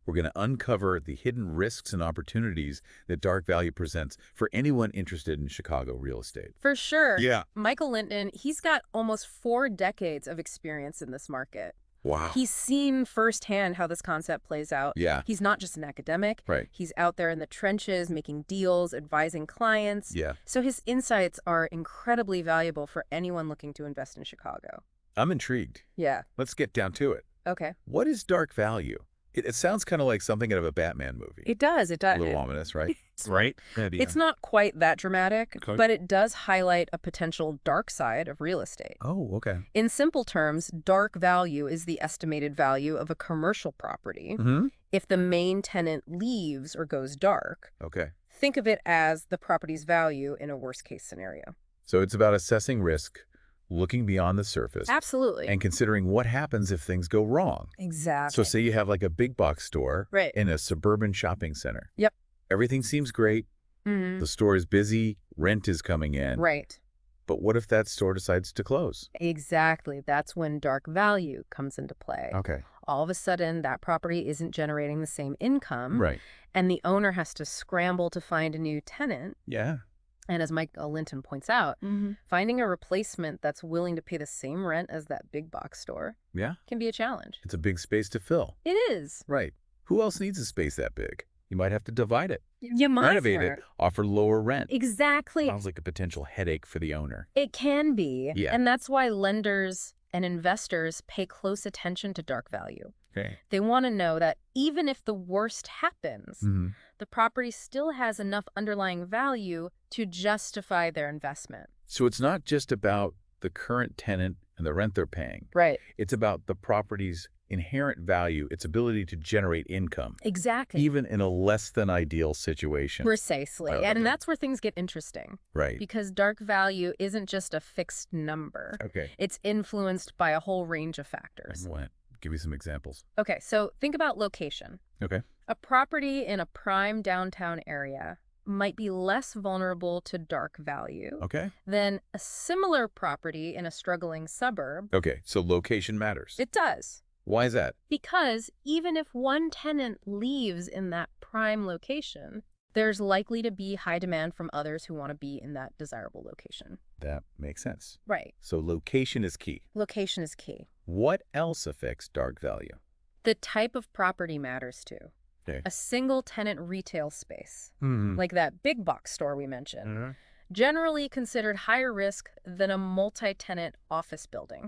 We're going to uncover the hidden risks and opportunities that dark value presents for anyone interested in Chicago real estate. For sure. Yeah. Michael Linton, he's got almost 4 decades of experience in this market. Wow. He's seen firsthand how this concept plays out. Yeah. He's not just an academic. Right. He's out there in the trenches, making deals, advising clients. Yeah. So his insights are incredibly valuable for anyone looking to invest in Chicago. I'm intrigued. Yeah. Let's get down to it. Okay. What is dark value? It sounds kind of like something out of a Batman movie. It does. It does. A little ominous, right? Right? Maybe. It's not quite that dramatic, Okay. but it does highlight a potential dark side of real estate. Oh, okay. In simple terms, dark value is the estimated value of a commercial property. Mm-hmm. If the main tenant leaves or goes dark, Okay. think of it as the property's value in a worst-case scenario. So it's about assessing risk, looking beyond the surface, Absolutely. and considering what happens if things go wrong. Exactly. So say you have like a big box store Right. in a suburban shopping center. Yep. Everything seems great. Mhm. The store is busy. Rent is coming in. Right. But what if that store decides to close? Exactly. That's when dark value comes into play. Okay. All of a sudden, that property isn't generating the same income, Right. and the owner has to scramble to find a new tenant. Yeah. And as Michael Linton points out, finding a replacement that's willing to pay the same rent as that big box store Yeah. can be a challenge. It's a big space to fill. It is. Right. Who else needs a space that big? You might have to divide it, You might. renovate it, offer lower rent. Exactly. Sounds like a potential headache for the owner. It can be. Yeah. And that's why lenders and investors pay close attention to dark value. Okay. They want to know that even if the worst happens, Mm-hmm. the property still has enough underlying value to justify their investment. So it's not just about the current tenant and the rent they're paying. Right. It's about the property's inherent value, its ability to generate income, Exactly. even in a less than ideal situation. Precisely. Okay. And that's where things get interesting. Right. Because dark value isn't just a fixed number. Okay. It's influenced by a whole range of factors. What? Give me some examples. Okay, so think about location. Okay. A property in a prime downtown area might be less vulnerable to dark value Okay. than a similar property in a struggling suburb. Okay. So location matters. It does. Why is that? Because even if one tenant leaves in that prime location, there's likely to be high demand from others who want to be in that desirable location. That makes sense. Right. So location is key. Location is key. What else affects dark value? The type of property matters too. Okay. A single tenant retail space, Mm-hmm. like that big box store we mentioned, generally considered higher risk than a multi-tenant office building.